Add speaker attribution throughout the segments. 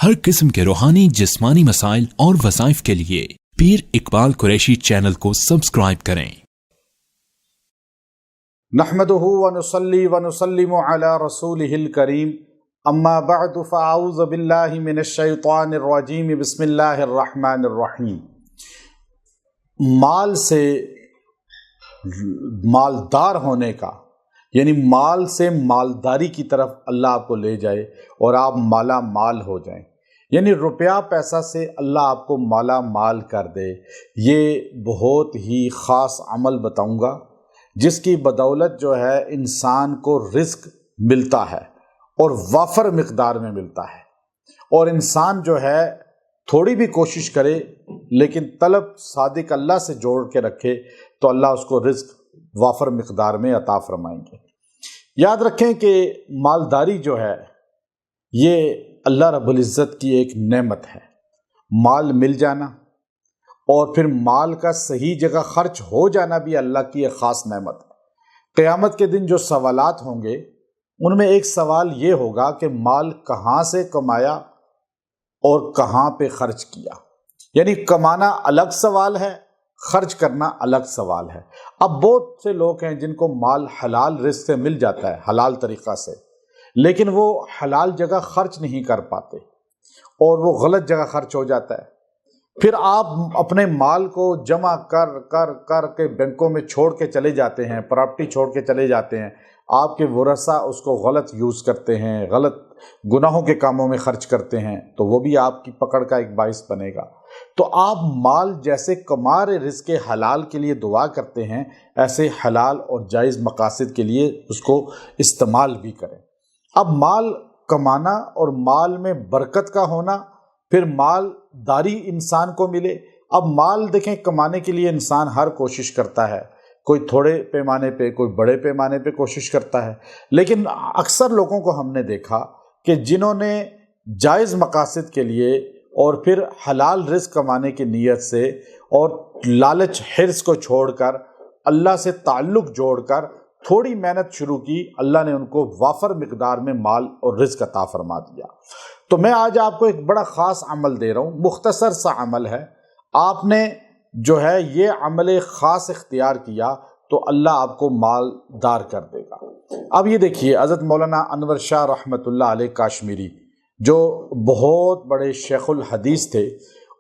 Speaker 1: हर किस्म के रूहानी जिस्मानी मसाइल और वज़ाइफ के लिए पीर इकबाल कुरैशी चैनल को सब्सक्राइब करें।
Speaker 2: नहमदुहु व नुसल्ली व नुसल्लिमु अला रसूलिहिल करीम, अम्मा बअदु फ़अऊज़ु बिल्लाहि मिनश शैतानिर रजीम, बिस्मिल्लाहिर रहमानिर रहीम। माल से मालदार होने का, यानी माल से मालदारी की तरफ अल्लाह आपको ले जाए और आप माला माल हो जाएं, यानी रुपया पैसा से अल्लाह आपको माला माल कर दे। ये बहुत ही ख़ास अमल बताऊंगा जिसकी बदौलत जो है इंसान को रिस्क मिलता है और वाफर मिक़दार में मिलता है, और इंसान जो है थोड़ी भी कोशिश करे लेकिन तलब सादिक अल्लाह से जोड़ के रखे तो अल्लाह उसको रिस्क वाफर मिक़दार में अता फरमाएंगे। याद रखें कि मालदारी जो है ये अल्लाह रब्बुल इज़्ज़त की एक नेमत है। माल मिल जाना और फिर माल का सही जगह खर्च हो जाना भी अल्लाह की एक ख़ास नेमत है। क़यामत के दिन जो सवालात होंगे उनमें एक सवाल ये होगा कि माल कहाँ से कमाया और कहाँ पे खर्च किया। यानी कमाना अलग सवाल है, खर्च करना अलग सवाल है। अब बहुत से लोग हैं जिनको माल हलाल रिस्क से मिल जाता है, हलाल तरीक़ा से, लेकिन वो हलाल जगह खर्च नहीं कर पाते और वो गलत जगह खर्च हो जाता है। फिर आप अपने माल को जमा कर कर कर के बैंकों में छोड़ के चले जाते हैं, प्रॉपर्टी छोड़ के चले जाते हैं, आपके वरसा उसको गलत यूज़ करते हैं, गलत गुनाहों के कामों में खर्च करते हैं, तो वो भी आपकी पकड़ का एक बाइस बनेगा। तो आप माल जैसे कमा रहे रिज़्क़ के हलाल के लिए दुआ करते हैं, ऐसे हलाल और जायज़ मकासद के लिए उसको इस्तेमाल भी करें। अब माल कमाना और माल में बरकत का होना, फिर मालदारी इंसान को मिले। अब माल देखें, कमाने के लिए इंसान हर कोशिश करता है, कोई थोड़े पैमाने पे, कोई बड़े पैमाने पे कोशिश करता है, लेकिन अक्सर लोगों को हमने देखा कि जिन्होंने जायज़ मकासद के लिए और फिर हलाल रिज़्क़ कमाने की नीयत से और लालच हिर्स को छोड़कर अल्लाह से ताल्लुक़ जोड़कर थोड़ी मेहनत शुरू की, अल्लाह ने उनको वाफर मिक़दार में माल और रिज़्क़ अता फरमा दिया। तो मैं आज आपको एक बड़ा ख़ास अमल दे रहा हूँ, मुख्तसर सा अमल है। आपने जो है ये अमल ख़ास इख्तियार किया तो अल्लाह आपको मालदार कर देगा। अब ये देखिए, हज़रत मौलाना अनवर शाह रहमतुल्लाह अलैह काश्मीरी, जो बहुत बड़े शेखुल हदीस थे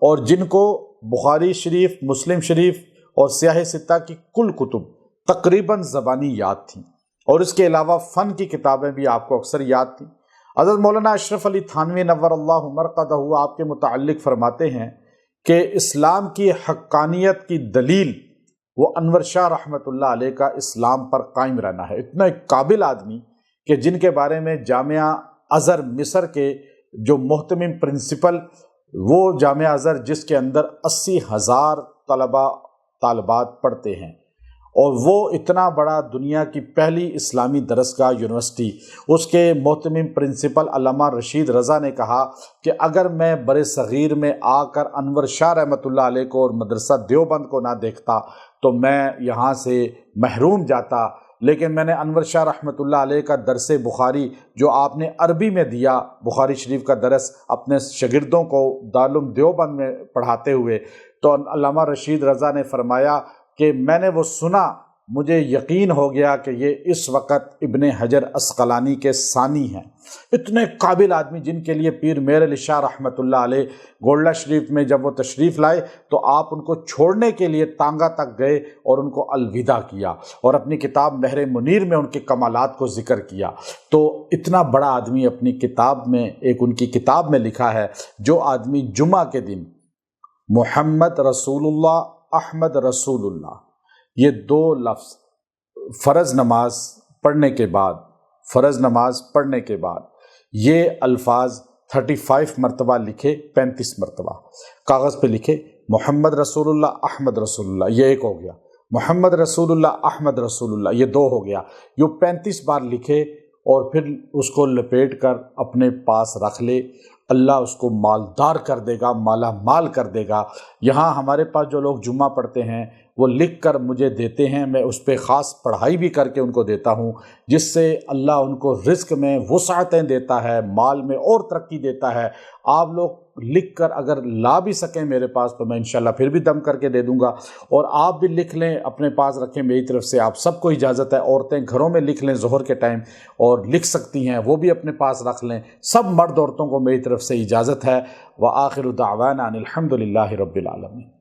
Speaker 2: और जिनको बुखारी शरीफ, मुस्लिम शरीफ और सियाह सित्ता की कुल कुतुब तकरीबन ज़बानी याद थी, और इसके अलावा फ़न की किताबें भी आपको अक्सर याद थी। हज़रत मौलाना अशरफ अली थानवी नव्वरल्लाहु मरक़दहू आपके मुताल्लिक़ फरमाते हैं कि इस्लाम की हक्कानियत की दलील वो अनवर शाह रहमतुल्लाह अलैह का इस्लाम पर कायम रहना है। इतना एक काबिल आदमी कि जिनके बारे में जामिया अज़हर मिस्र के जो मोहतमिम प्रिंसिपल, वो जामिया अज़हर जिसके अंदर 80,000 तलबा तालबात पढ़ते हैं, और वो इतना बड़ा दुनिया की पहली इस्लामी दरसगाह यूनिवर्सिटी, उसके मोहतमिम प्रिंसिपल अल्लामा रशीद रज़ा ने कहा कि अगर मैं बड़े सग़ीर में आकर अनवर शाह रहमतुल्लाह अलैह को और मदरसा देवबंद को ना देखता तो मैं यहाँ से महरूम जाता, लेकिन मैंने अनवर शाह रहमतुल्लाह अलैह का दरस बुखारी जो आपने अरबी में दिया, बुखारी शरीफ का दरस अपने शागिर्दों को दारुल देवबंद में पढ़ाते हुए, तो अल्लामा रशीद रज़ा ने फरमाया कि मैंने वो सुना, मुझे यकीन हो गया कि ये इस वक्त इब्ने हजर अस्क़लानी के सानी हैं। इतने काबिल आदमी जिनके लिए पीर मेर अली शाह रहमतुल्लाह अलैह गोल्डा शरीफ में जब वो तशरीफ़ लाए तो आप उनको छोड़ने के लिए तांगा तक गए और उनको अलविदा किया और अपनी किताब महर मुनीर में उनके कमालात को ज़िक्र किया। तो इतना बड़ा आदमी अपनी किताब में, एक उनकी किताब में लिखा है, जो आदमी जुमा के दिन मुहम्मद रसूलुल्लाह, अहमद रसूलुल्लाह, ये दो लफ्ज़ फ़र्ज़ नमाज पढ़ने के बाद, फ़र्ज़ नमाज पढ़ने के बाद ये अल्फाज 35 मरतबा लिखे, 35 मरतबा कागज़ पे लिखे, मुहम्मद रसूलुल्लाह, अहमद रसूलुल्लाह, ये एक हो गया, मुहम्मद रसूलुल्लाह, अहमद रसूलुल्लाह, ये दो हो गया, ये 35 बार लिखे और फिर उसको लपेट कर अपने पास रख ले। اللہ اس کو مالدار کر دے گا، مالا مال کر دے گا۔ یہاں ہمارے پاس جو لوگ جمعہ پڑھتے ہیں وہ لکھ کر مجھے دیتے ہیں، میں اس پہ خاص پڑھائی بھی کر کے ان کو دیتا ہوں، جس سے اللہ ان کو رزق میں وسعتیں دیتا ہے، مال میں اور ترقی دیتا ہے۔ آپ لوگ لکھ کر اگر لا بھی سکیں میرے پاس تو میں انشاءاللہ پھر بھی دم کر کے دے دوں گا، اور آپ بھی لکھ لیں اپنے پاس رکھیں، میری طرف سے آپ سب کو اجازت ہے۔ عورتیں گھروں میں لکھ لیں ظہر کے ٹائم اور لکھ سکتی ہیں، وہ بھی اپنے پاس رکھ لیں، سب مرد عورتوں کو میری طرف سے اجازت ہے۔ وآخر دعوانا ان الحمد للہ رب العالمین۔